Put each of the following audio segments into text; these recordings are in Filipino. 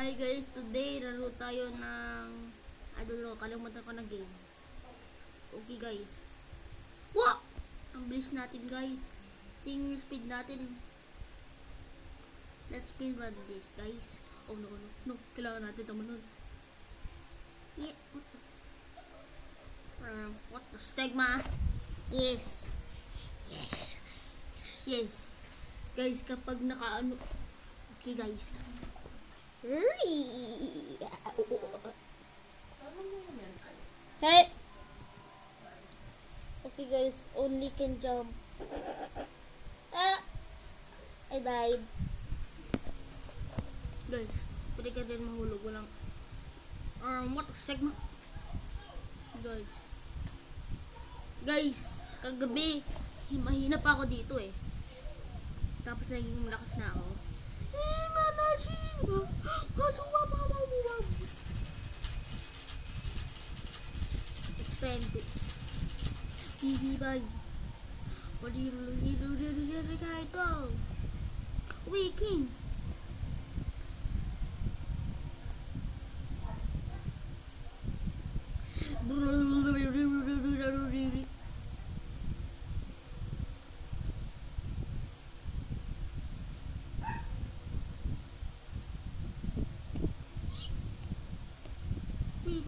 Hi guys, today laro tayo ng I don't know, kalimutan ko na game. Okay guys. Wow! Ang bilis natin guys. Tingnan yung speed natin. Let's speed run this guys. Oh no. Kailangan natin tumunod. Yeah, what the Sigma? Yes. Guys, kapag nakaano. Okay guys. Hey. Okay guys, only can jump. I died. Guys, pwede ka rin mahulog. Walang what the Sigma? Guys, kagabi mahina pa ako dito eh. Tapos naging malakas na ako. It's time to bye. What do you do? We king.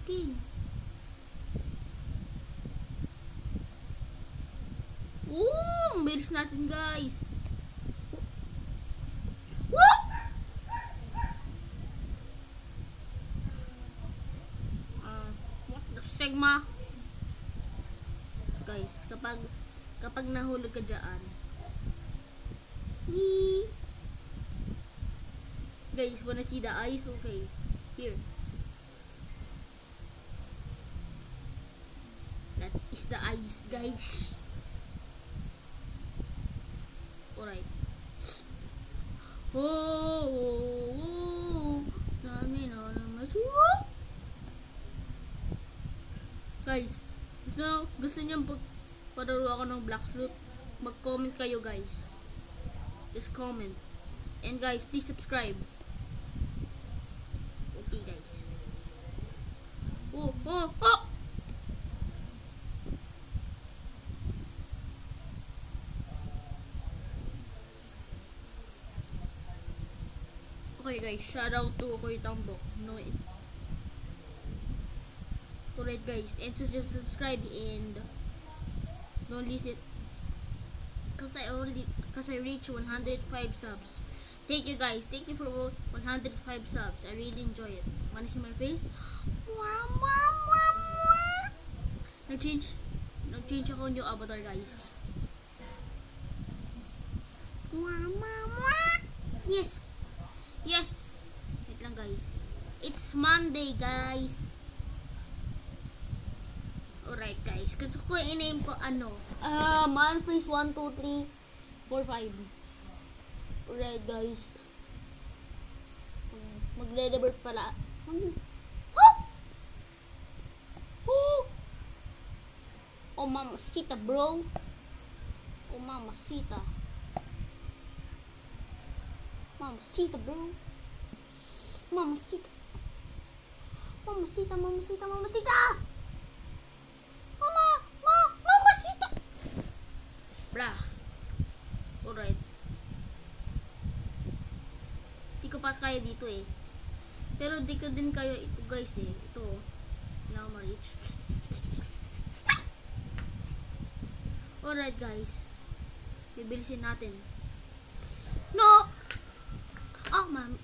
King. Ang bilis natin guys. What the Sigma? Guys, kapag nahulog ka dyan. Guys, wanna see the eyes? Okay. Here. That is the eyes, guys. Alright. Guys, gusto niyo padaro ako ng Black Sleuth? Mag-comment kayo, guys. Just comment. And guys, please subscribe. Okay, guys. Okay guys, shout out to Koy Tambok. Alright guys, and to subscribe and don't listen cause I reach 105 subs. Thank you guys. Thank you for 105 subs. I really enjoy it. Wanna see my face? Nag-change ako yung avatar guys. Yes. Wait lang guys. It's Monday guys. Alright guys. Gusto ko i-name ko Manface 1, 2, 3, 4, 5. Alright guys. Magre-revert pala. Oh mamacita bro. Mamacita bro. Mamacita. Mamacita. Blah. Alright. Di ko pa kaya dito eh. Pero di ko din kaya ito guys eh. Ito. Now ma-reach. Alright guys. Bibilisin natin. No! Oh, ma'am.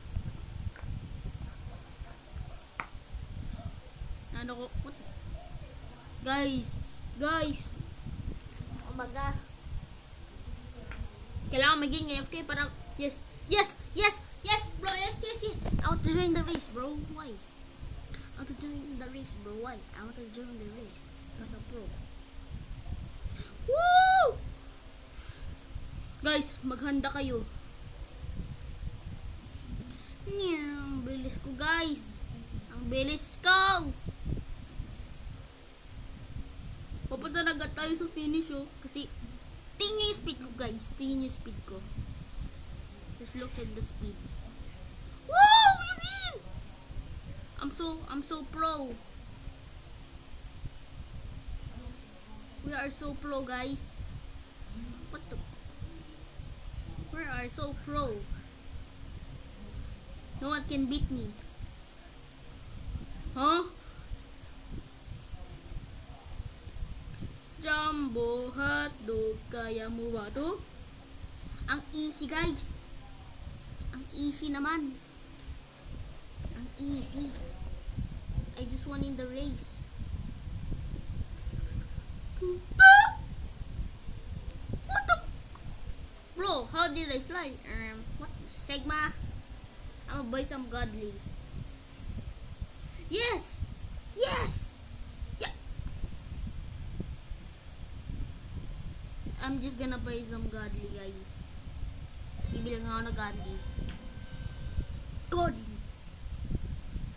Ano ko? What? Guys. Oh my god. Kailangan maging AFK para yes, bro. Yes. I want to join the race, bro. Why? I want to join the race, bro. Why? I want to join the race. As a pro. Woo! Guys, maghanda kayo. Ang bilis ko guys. Ang bilis ko. Papunta na agad tayo sa finish oh. Kasi tingnan yung speed ko guys. Tingnan yung speed ko. Just look at the speed. Wow! What do you mean? so pro. We are so pro, guys. What the? We are so pro. No one can beat me. Huh? Jumbo hotdog, kaya mo ba to? Ang easy, guys. Ang easy naman. Ang easy. I just won in the race. What the? Bro, how did I fly? What? Sigma? I'm gonna buy some godly. Yes! Yes! Yeah! I'm just gonna buy some godly, guys. Bibili nga ako na godly. Godly!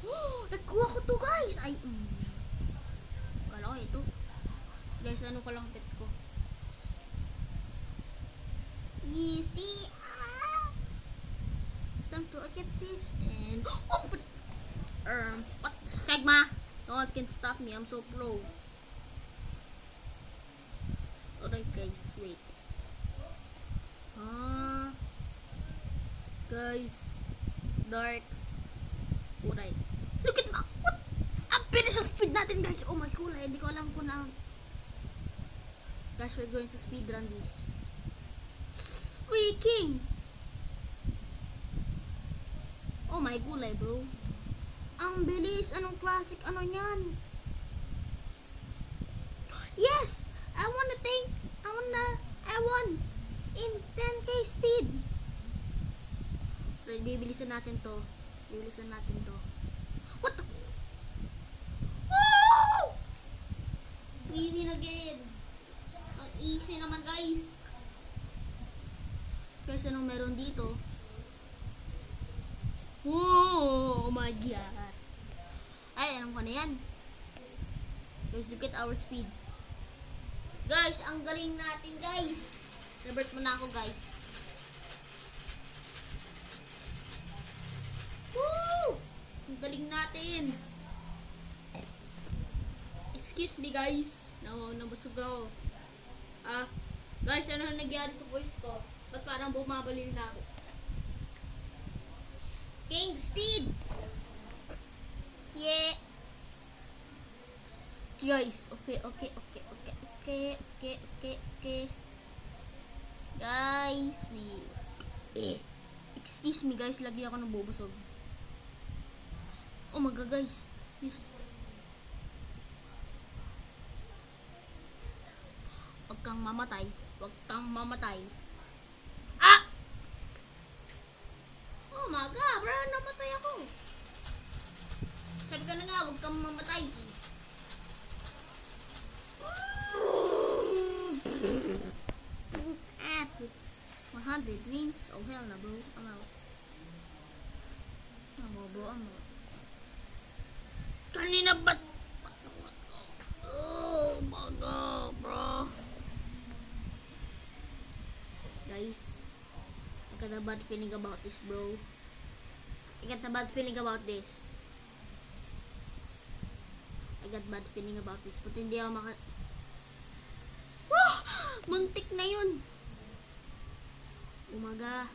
Oh! Nakuha ko to, guys! Ay, kala ko ito. Guys, ano ka lang pet ko? Easy! Time to get this and oh, but, what? Sigma! No one can stop me. I'm so pro. Alright, guys, wait. Guys, dark. Alright. Look at my what? Ang bilis ang speed natin, guys. Oh my god, hindi ko alam kung na. Guys, we're going to speedrun this. Uy, king! Oh my gulay, bro. Ang bilis. Anong classic? Ano yan? Yes! I won in 10k speed. Right, bibilisan natin to. What the? Woo! Winning again. Ang easy naman, guys. Guys, anong meron dito? Oh my god. Ay, alam ko na yan. Guys, look at our speed. Guys, ang galing natin, guys. Revert mo na ako, guys. Woo! Ang galing natin. Excuse me, guys. Nabusog ako. Guys, ano na nangyari sa voice ko? Ba't parang bumabalik na ako? King speed. Yeah. Guys, okay. Guys, excuse me, guys, lagi ako nabubusog. Oh my god, guys. Yes. Huwag kang mamatay. Ah! Oh my god, bro, namatay ako. Sabi ka na nga, huwag kang mamatay. Apple. 100 wins. Oh hell na, bro. I'm out. Bro. Kanina ba't? Oh my god, bro. Guys, I got a bad feeling about this, bro. But hindi ako muntik na yun. Umaga.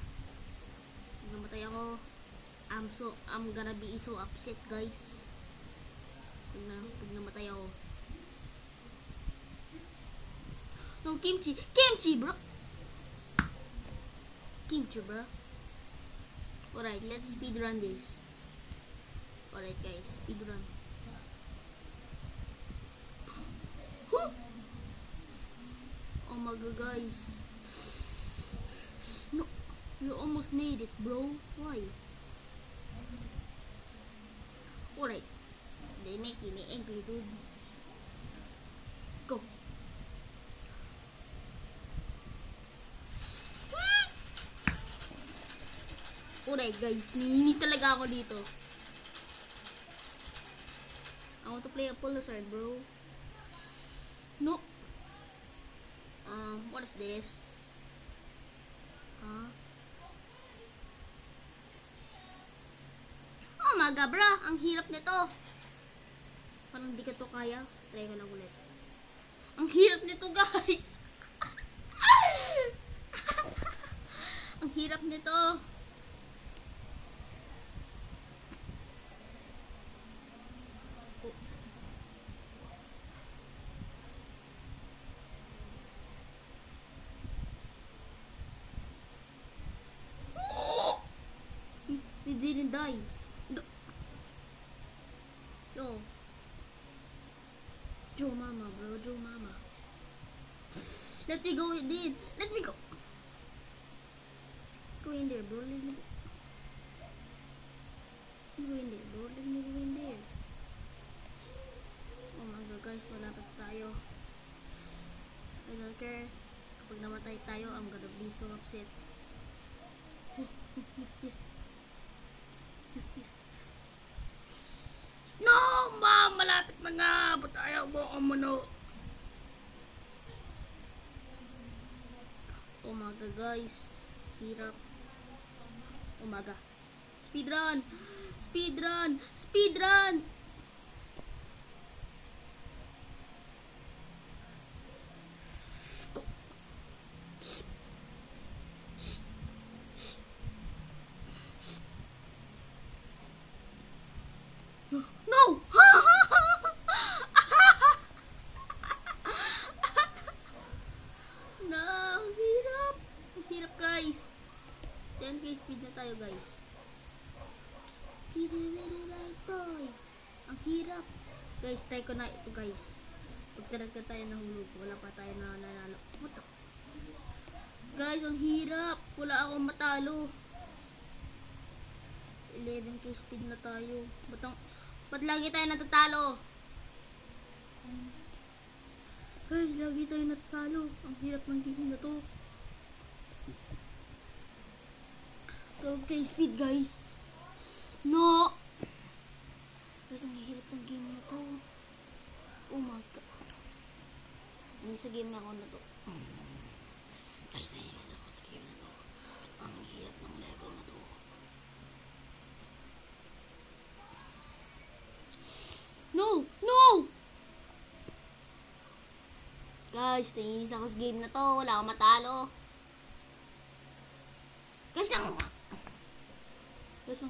Namatay ako. I'm gonna be so upset, guys. Pag namatay ako. No, kimchi, bro. Alright, let's speedrun this. Alright, guys, speedrun. Oh my god, guys. No, you almost made it, bro. Why? Alright. They make me angry, dude. Go. Alright, guys. Niinis talaga ako dito. I want to play a Pulsar, bro. No. What is this? Oh my my god, bra. Ang hirap nito. Parang di ko to kaya. Try ko lang ulit. Ang hirap nito, guys. Ang hirap nito. He didn't die. Yo. Joe mama, bro. Joe mama. Let me go in. Let me go. Go in there, bro. Let me go. Go in there, bro. Let me go in there. Oh my god, guys. Malapit tayo. I don't care. Kapag namatay tayo, I'm gonna be so upset. Yes. No, ma'am! Malapit na nga! Ba't ayaw mo ang mano? Umaga, guys. Hirap. Umaga. Speedrun! Speedrun! Speedrun! No! No, hirap. Hirap, guys. 10k speed na tayo, guys. Ang hirap. Guys, try ko na ito, guys. Pag talaga tayo nahulog, wala pa tayo na nanalo. What the? Guys, ang hirap. Wala akong matalo. 11k speed na tayo. Ba't lagi tayo natatalo? Guys, lagi tayo natatalo. Ang hirap ng game na to. 12k speed, guys. No! Guys, ang hirap ng game na to. Oh my god. Hindi sa game na ako na to. Guys, ang hirap ako sa game na to. Ang hirap ng level na to. No! No! Guys, naiinis ako sa game na to. Wala akong matalo. Guys, ang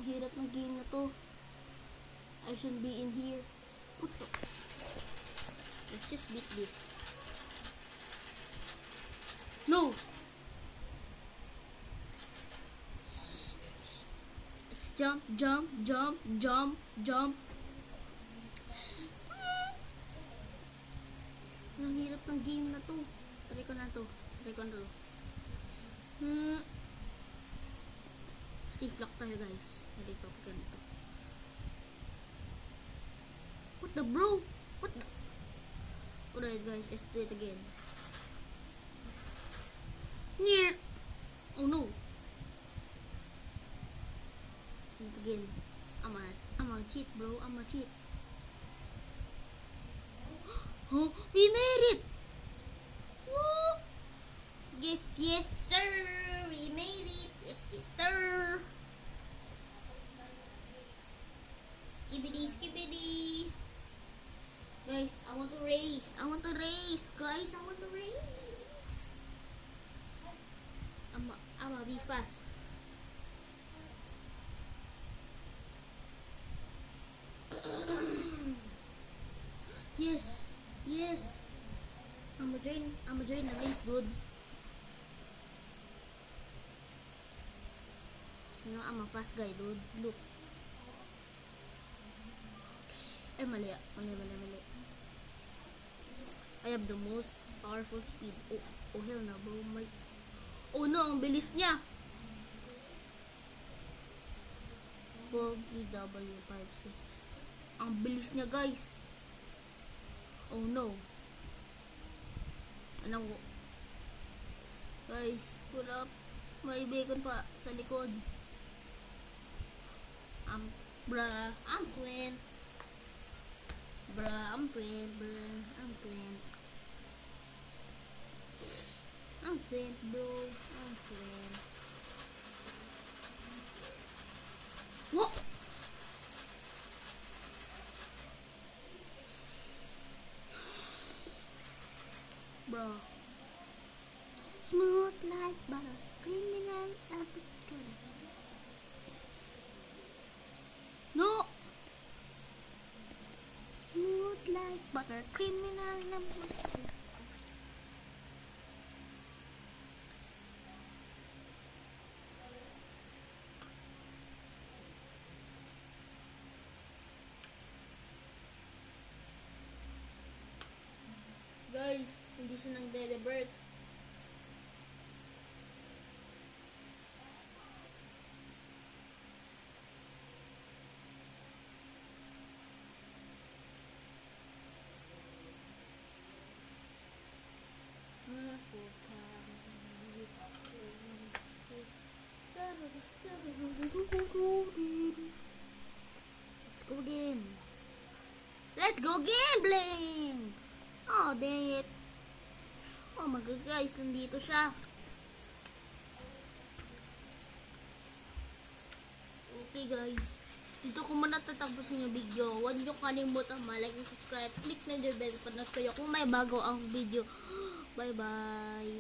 hirap ng game na to. I shouldn't be in here. What the? Let's just beat this. No! Let's jump, jump, jump, jump, jump. Ang hirap ng game na to. Try ko na to. Steve lock tayo, guys. Dito, ganito. What the, bro? What the? Alright, guys, let's do it again. Near. Oh no. Let's do it again. I'm a cheat, bro. I'm a cheat. Oh, we made it! Woo! Yes, yes, sir! We made it! Yes, yes, sir! Skibidi, skibidi! Guys, I want to race! I want to race! Guys, I want to race! I'ma be fast. Yes! Yes! I'ma join the race, dude. You know, I'm a fast guy, dude. Look. Mali. I have the most powerful speed. Oh hell na, bro. Oh no, ang bilis niya. Boggy W56. Ang bilis niya, guys. Oh no. Ano? Guys, pull up. May bacon pa sa likod. I'm twin. I'm twin, bro. I'm twin. What? bro. Smooth like butter, criminal appetite. No. Smooth like butter, criminal appetite. Guys, hindi siya nag-deliver. Let's go again. Let's go again, Bling! Oh, dang it. Oh my god, guys, nandito siya. Okay, guys. Dito ko muna tatapusin yung video. Huwag niyo kalimutan like and subscribe. Click na yung bell para kayo kung may bago ang video. Bye-bye.